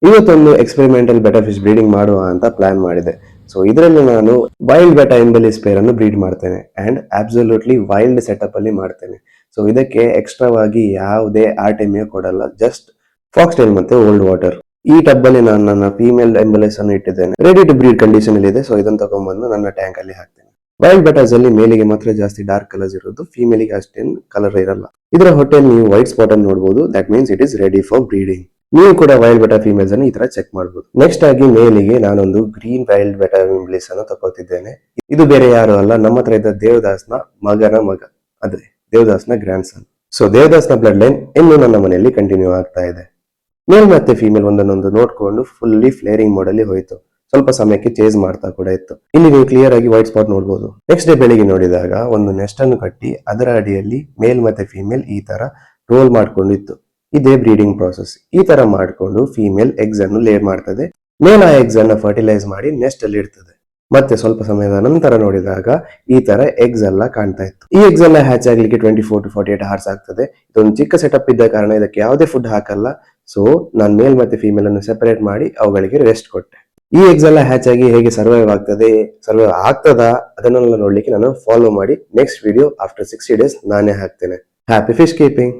ಇವತ್ತೊಂದು experimental beta fish breeding ಮಾಡುವ ಅಂತ ಪ್ಲಾನ್ ಮಾಡಿದೆ. ಸೊ ಇದರಲ್ಲಿ ನಾನು ವೈಲ್ಡ್ ಬೆಟಾ ಎಂಬಲಿಸ್ ಪೇರ್ ಅನ್ನು ಬ್ರೀಡ್ ಮಾಡ್ತೇನೆ ಅಂಡ್ ಅಬ್ಸಲ್ಯೂಟ್ಲಿ ವೈಲ್ಡ್ ಸೆಟಪ್ ಅಲ್ಲಿ ಮಾಡ್ತೇನೆ. ಸೊ ಇದಕ್ಕೆ ಎಕ್ಸ್ಟ್ರಾವಾಗಿ ಯಾವುದೇ ಆರ್ಟೆಮಿಯಾ ಕೊಡಲ್ಲ, ಜಸ್ಟ್ ಫಾಕ್ಸ್ ಟೈಲ್ ಮತ್ತೆ ಓಲ್ಡ್ ವಾಟರ್. ಈ ಟಬ್ ಅಲ್ಲಿ ನಾನು ನನ್ನ ಫೀಮೇಲ್ ಎಂಬಲಿಸ್ ಅನ್ನು ಇಟ್ಟಿದ್ದೇನೆ, ರೆಡಿ ಟು ಬ್ರೀಡ್ ಕಂಡೀಷನ್ ಅಲ್ಲಿ ಇದೆ. ಸೊ ಇದನ್ನು ತಗೊಂಡ್ಬಂದು ನನ್ನ ಟ್ಯಾಂಕ್ ಅಲ್ಲಿ ಹಾಕ್ತೇನೆ. ವೈಲ್ಡ್ ಬೆಟಾಸ್ ಅಲ್ಲಿ ಮೇಲಿಗೆ ಮಾತ್ರ ಜಾಸ್ತಿ ಡಾರ್ಕ್ ಕಲರ್ಸ್ ಇರೋದು, ಫೀಮೇಲಿಗೆ ಅಷ್ಟೇನು ಕಲರ್ ಇರಲ್ಲ. ಇದರ ಹೊಟ್ಟೆಯಲ್ಲಿ ನೀವು ವೈಟ್ ಸ್ಪಾಟ್ ಅನ್ನು ನೋಡಬಹುದು, that means it is ready for breeding. ನೀವು ಕೂಡ ವೈಲ್ಡ್ ಬೆಟಾ ಫೀಮೇಲ್ಸ್ ಅನ್ನು ಈ ತರ ಚೆಕ್ ಮಾಡಬಹುದು. ನೆಕ್ಸ್ಟ್ ಆಗಿ ಮೇಲಿಗೆ ನಾನೊಂದು ಗ್ರೀನ್ ವೈಲ್ಡ್ ಬೆಟಾ ಎಂಬಲಿಸ್ ಅನ್ನು ತಗೋತಿದ್ದೇನೆ. ಇದು ಬೇರೆ ಯಾರು ಅಲ್ಲ, ನಮ್ಮ ಹತ್ರ ಇದ್ದ ದೇವದಾಸ್ನ ಮಗನ ಮಗ, ಅದೇ ದೇವದಾಸ್ನ ಗ್ರ್ಯಾಂಡ್ ಸನ್. ಸೊ ದೇವದಾಸ್ನ ಬ್ಲಡ್ ಲೈನ್ ಇನ್ನು ನನ್ನ ಮನೆಯಲ್ಲಿ ಕಂಟಿನ್ಯೂ ಆಗ್ತಾ ಇದೆ. ಮೇಲ್ ಮತ್ತೆ ಫೀಮೇಲ್ ಒಂದನ್ನೊಂದು ನೋಡ್ಕೊಂಡು ಫುಲ್ಲಿ ಫ್ಲೇರಿಂಗ್ ಮೋಡ್ ಅಲ್ಲಿ ಹೋಯ್ತು. ಸ್ವಲ್ಪ ಸಮಯಕ್ಕೆ ಚೇಂಜ್ ಮಾಡ್ತಾ ಕೂಡ ಇತ್ತು. ಇಲ್ಲಿ ನೀವು ಕ್ಲಿಯರ್ ಆಗಿ ವೈಟ್ ಸ್ಪಾಟ್ ನೋಡಬಹುದು. ನೆಕ್ಸ್ಟ್ ಡೇ ಬೆಳಿಗ್ಗೆ ನೋಡಿದಾಗ ಒಂದು ನೆಸ್ಟ್ ಅನ್ನು ಕಟ್ಟಿ ಅದರ ಅಡಿಯಲ್ಲಿ ಮೇಲ್ ಮತ್ತೆ ಫೀಮೇಲ್ ಈ ತರ ರೋಲ್ ಮಾಡ್ಕೊಂಡು ಇತ್ತು. ಇದೇ ಬ್ರೀಡಿಂಗ್ ಪ್ರಾಸೆಸ್. ಈ ತರ ಮಾಡ್ಕೊಂಡು ಫೀಮೇಲ್ ಎಗ್ಸ್ ಅನ್ನು ಲೇ ಮಾಡ್ತದೆ. ಮೇಲ್ ಆ ಎಗ್ಸ್ ಅನ್ನ ಫರ್ಟಿಲೈಸ್ ಮಾಡಿ ನೆಸ್ಟ್ ಅಲ್ಲಿ ಇಡ್ತದೆ. ಮತ್ತೆ ಸ್ವಲ್ಪ ಸಮಯದ ನಂತರ ನೋಡಿದಾಗ ಈ ತರ ಎಗ್ಸ್ ಎಲ್ಲ ಕಾಣ್ತಾ ಇತ್ತು. ಈ ಎಗ್ಸ್ ಎಲ್ಲ ಹ್ಯಾಚ್ ಆಗ್ಲಿಕ್ಕೆ 24 to 48 hours ಆಗ್ತದೆ. ಇದೊಂದು ಚಿಕ್ಕ ಸೆಟಪ್ ಇದ್ದ ಕಾರಣ ಇದಕ್ಕೆ ಯಾವುದೇ ಫುಡ್ ಹಾಕಲ್ಲ. ಸೊ ನಾನು ಮೇಲ್ ಮತ್ತೆ ಫೀಮೇಲ್ ಅನ್ನು ಸೆಪರೇಟ್ ಮಾಡಿ ಅವುಗಳಿಗೆ ರೆಸ್ಟ್ ಕೊಟ್ಟೆ. ಈ ಎಗ್ಸ್ ಎಲ್ಲ ಹ್ಯಾಚ್ ಆಗಿ ಹೇಗೆ ಸರ್ವೈವ್ ಆಗ್ತದಾ ಅದನ್ನೆಲ್ಲ ನೋಡ್ಲಿಕ್ಕೆ ನಾನು ಫಾಲೋ ಮಾಡಿ ನೆಕ್ಸ್ಟ್ ವಿಡಿಯೋ ಆಫ್ಟರ್ 60 days ನಾನೇ ಹಾಕ್ತೇನೆ. Happy fish keeping.